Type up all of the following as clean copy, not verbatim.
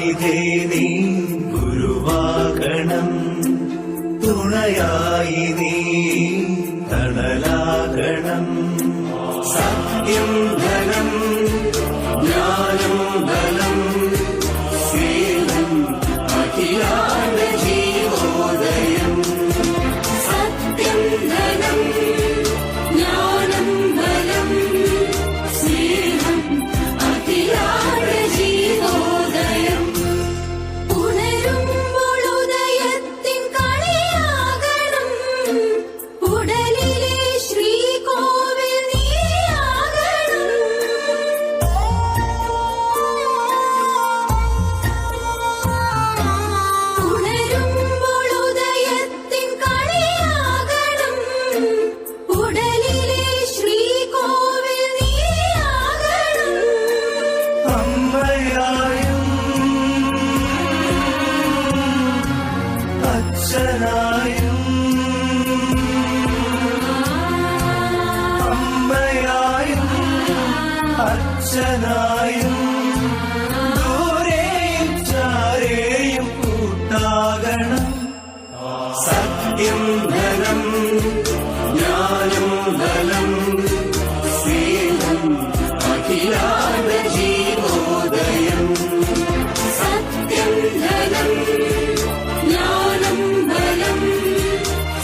ഗുണവാരിധേ നീ ഗുരുവാകണം, തുണയായി നീ തണലാകണം. സത്യം ധനം ജ്ഞാനം ബലം സ്നേഹം അഖിലാണ്ട ജീവോദയം. സത്യം ധനം ജ്ഞാനം ബലം സ്നേഹം അഖിലാണ്ട ജീവോദയം. ഉണരുമ്പോൾ ഉദയത്തിൻ കളിയാകണം, ഉടലിലെ ശ്രീകോവിൽ നീയാകണം. ഉണരുമ്പോൾ ഉദയത്തിൻ കളിയാകണം, ഉടലിലെ ശ്രീകോവിൽ നീയാകണം. അമ്മയായും അച്ഛനായും, അമ്മയായും അച്ഛനായും, ദൂരെയും ചാരെയും കൂട്ടാകണം. സത്യം ധനം ജ്ഞാനം ബലം സ്നേഹം അഖിലാണ്ട ജീവോദയം. സത്യം ധനം ജ്ഞാനം ബലം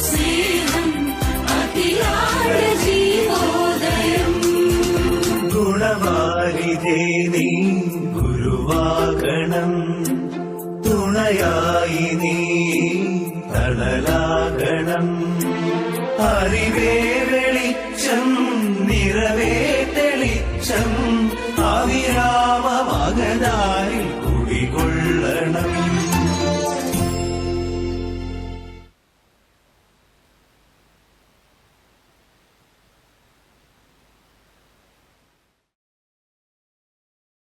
സ്നേഹം അഖിലാണ്ട ജീവോദയം. ഗുണവാരിധേ നീ ഗുരുവാകണം, തുണയായി നീ തണലാകണം. അറിവേ വെളിച്ചം നിറവേ തെളിച്ചം, അവിരാമ മകനായി കുടികൊള്ളണം.